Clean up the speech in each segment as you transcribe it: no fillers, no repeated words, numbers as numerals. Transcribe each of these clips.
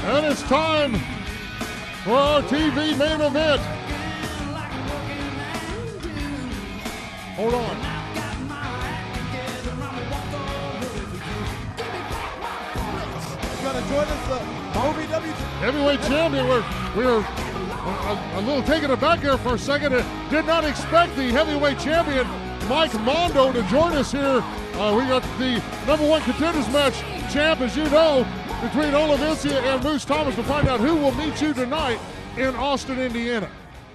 And it's time for our TV main event. Hold on. Going to join us, OVW Heavyweight champion. We're a little taken aback here for a second. Did not expect the heavyweight champion, Mike Mondo, to join us here. We got the #1 contenders match champ, as you know, between Olivencia and Moose Thomas to find out who will meet you tonight in Austin, Indiana.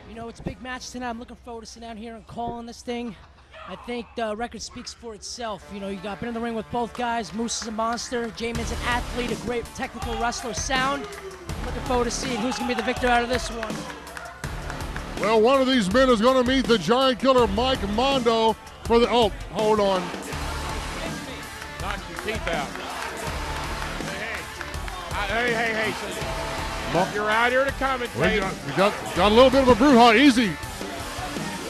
You know, it's a big match tonight. I'm looking forward to sitting down here and calling this thing. I think the record speaks for itself. You know, been in the ring with both guys. Moose is a monster. Jamin's an athlete, a great technical wrestler, sound. Looking forward to seeing who's going to be the victor out of this one. Well, one of these men is going to meet the giant killer, Mike Mondo, for the, oh, hold on. Knock your teeth out. Hey. You're out here to commentate. We got a little bit of a brouhaha. Easy.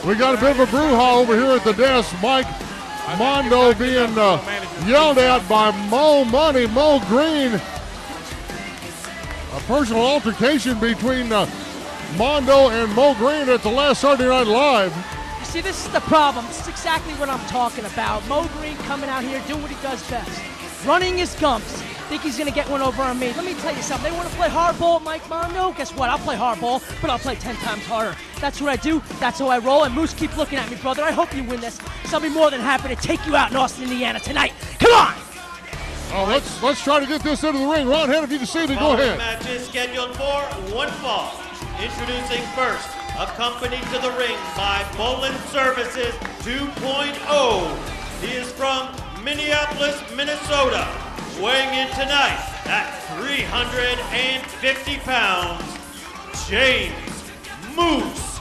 We got a bit of a brouhaha over here at the desk. Mike Mondo being yelled at by Mo Green. A personal altercation between Mondo and Mo Green at the last Saturday Night Live. You see, this is the problem. This is exactly what I'm talking about. Mo Green coming out here doing what he does best. Running his gumps. Think he's going to get one over on me. Let me tell you something. They want to play hardball, Mike Mondo? Guess what? I'll play hardball, but I'll play 10 times harder. That's what I do. That's how I roll. And Moose, keep looking at me, brother. I hope you win this. So I'll be more than happy to take you out in Austin, Indiana tonight. Come on! Oh, let's try to get this into the ring. Ron, if you can see me, go ahead. Match is scheduled for one fall. Introducing first, accompanied to the ring by Bolin Services 2.0. He is from Minneapolis, Minnesota. Weighing in tonight at 350 pounds, James Moose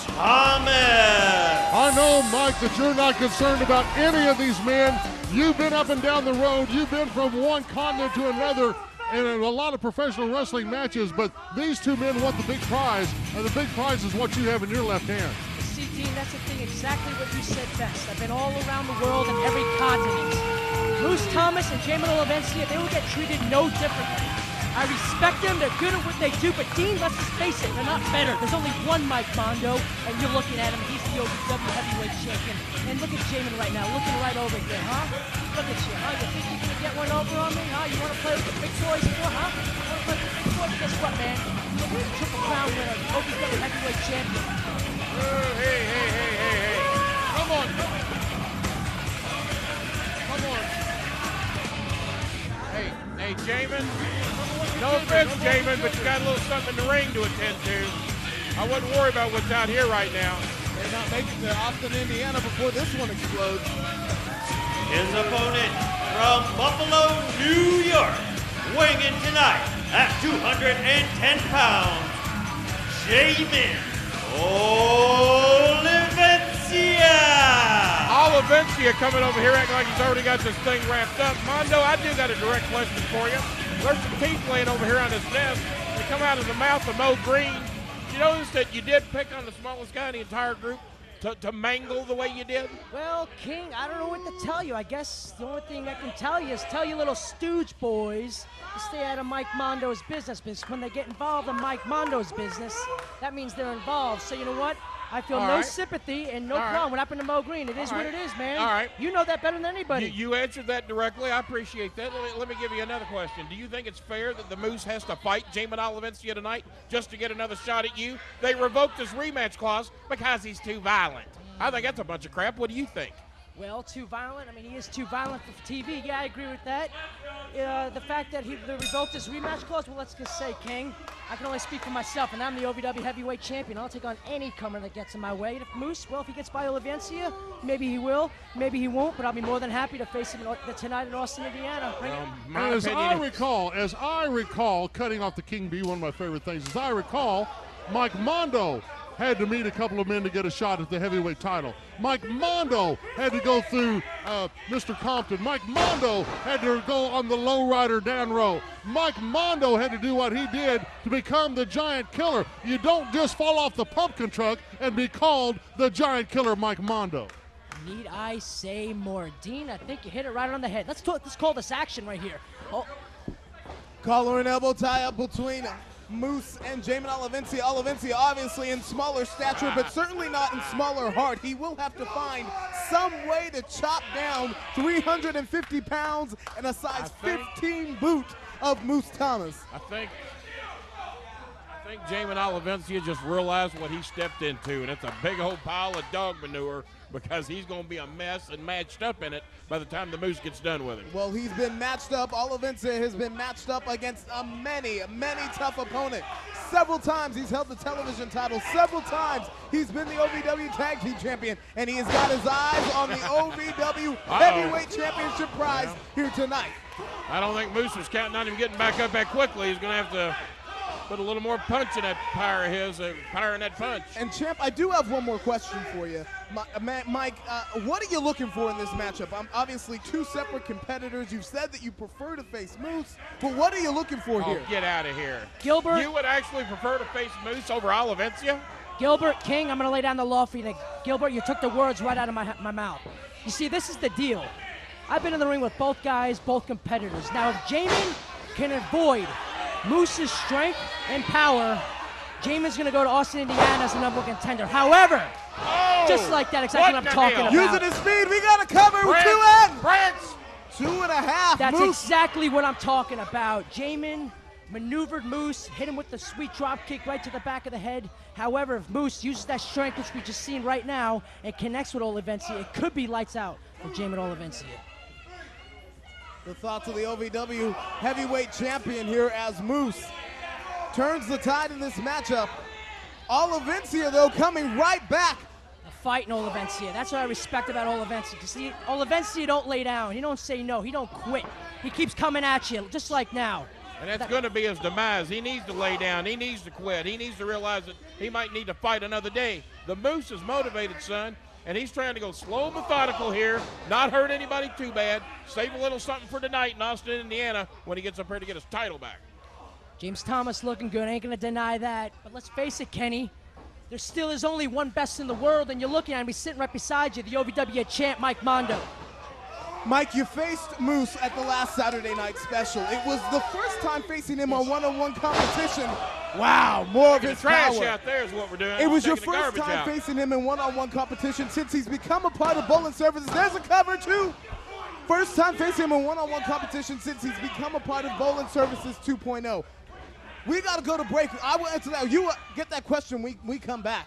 Thomas. I know, Mike, that you're not concerned about any of these men. You've been up and down the road. You've been from one continent to another in a lot of professional wrestling matches, but these two men want the big prize, and the big prize is what you have in your left hand. See, Dean, that's the thing, exactly what you said best. I've been all around the world in every continent. Moose Thomas and Jamin Olivencia, they will get treated no differently. I respect them, they're good at what they do, but Dean, let's just face it, they're not better. There's only one Mike Mondo, and you're looking at him, he's the OVW heavyweight champion. And look at Jamin right now, looking right over here, huh? Look at you, huh? You think you're gonna get one over on me, huh? You wanna play with the big boys here, huh? You wanna play with the big boys? Guess what, man? Look at the Triple Crown winner, OVW heavyweight champion. Hey. Come on. Hey, Jamin. No offense, Jamin, but you got a little something in the ring to attend to. I wouldn't worry about what's out here right now. may not make it to Austin, Indiana before this one explodes. His opponent from Buffalo, New York, weighing in tonight at 210 pounds, Jamin Olivencia coming over here acting like he's already got this thing wrapped up. Mondo, I do got a direct question for you. There's some teeth laying over here on his desk. They come out of the mouth of Mo Green. You notice that you did pick on the smallest guy in the entire group to mangle the way you did? Well, King, I don't know what to tell you. I guess the only thing I can tell you is tell you little stooge boys to stay out of Mike Mondo's business, because when they get involved in Mike Mondo's business, that means they're involved. So you know what? I feel no sympathy and no problem. What happened to Mo Green? It is what it is, man. All right. You know that better than anybody. You answered that directly. I appreciate that. Let me give you another question. Do you think it's fair that the Moose has to fight Jamin Olivencia tonight just to get another shot at you? They revoked his rematch clause because he's too violent. I think that's a bunch of crap. What do you think? Well, too violent? I mean, he is too violent for TV. Yeah, I agree with that. The fact that they revoked his rematch clause, well, let's just say, King, I can only speak for myself, and I'm the OVW heavyweight champion. I'll take on any comer that gets in my way. If Moose, well, if he gets by Olivencia, maybe he will, maybe he won't, but I'll be more than happy to face him tonight in Austin, Indiana. Bring it. As I recall, cutting off the King Bee, one of my favorite things, as I recall, Mike Mondo had to meet a couple of men to get a shot at the heavyweight title. Mike Mondo had to go through Mr. Compton. Mike Mondo had to go on the lowrider Dan Rowe. Mike Mondo had to do what he did to become the Giant Killer. You don't just fall off the pumpkin truck and be called the Giant Killer, Mike Mondo. Need I say more? Dean, I think you hit it right on the head. Let's call this action right here. Oh. Collar and elbow tie up between Moose and Jamin Olivencia. Olivencia obviously in smaller stature, but certainly not in smaller heart. He will have to find some way to chop down 350 pounds and a size 15 boot of Moose Thomas. I think Jamin Olivencia just realized what he stepped into, and it's a big old pile of dog manure, because he's going to be a mess and matched up in it by the time the Moose gets done with him. Well, he's been matched up. Olivencia has been matched up against many tough opponents. Several times he's held the television title. Several times he's been the OVW Tag Team Champion, and he has got his eyes on the OVW Heavyweight Championship prize here tonight. I don't think Moose was counting on him getting back up that quickly. He's going to have to put a little more punch in that power of his, power in that punch. And Champ, I do have one more question for you. Mike, what are you looking for in this matchup? Obviously two separate competitors. You've said that you prefer to face Moose, but what are you looking for here? Get out of here. Gilbert. You would actually prefer to face Moose over Olivencia? Gilbert, King, I'm going to lay down the law for you. Gilbert, you took the words right out of my mouth. You see, this is the deal. I've been in the ring with both guys, both competitors. Now, if Jamin can avoid Moose's strength and power, Jamin's going to go to Austin, Indiana as the #1 contender. However, just like that, exactly what I'm talking about. Using his speed, we got to cover with 2 ends. 2.5. That's Moose. exactly what I'm talking about. Jamin maneuvered Moose, hit him with the sweet drop kick right to the back of the head. However, if Moose uses that strength, which we just seen right now, and connects with Olivencia, it could be lights out for Jamin Olivencia. The thoughts of the OVW heavyweight champion here as Moose turns the tide in this matchup. Olivencia, though, coming right back. Fighting Olivencia. That's what I respect about Olivencia. Because Olivencia don't lay down. He don't say no. He don't quit. He keeps coming at you, just like now. And that's going to be his demise. He needs to lay down. He needs to quit. He needs to realize that he might need to fight another day. The Moose is motivated, son, and he's trying to go slow and methodical here, not hurt anybody too bad, save a little something for tonight in Austin, Indiana, when he gets up here to get his title back. James Thomas looking good. Ain't going to deny that. But let's face it, Kenny. There still is only one best in the world, and you're looking at him. He's sitting right beside you, the OVW champ, Mike Mondo. Mike, you faced Moose at the last Saturday night special. It was the first time facing him on one-on-one competition. Wow, more of his trash power. out there is what we're doing. It was your first time facing him in one-on-one competition since he's become a part of Bolin Services. There's a cover, too. First time facing him in one-on-one competition since he's become a part of Bolin Services 2.0. We got to go to break. I will answer that. You get that question when we come back.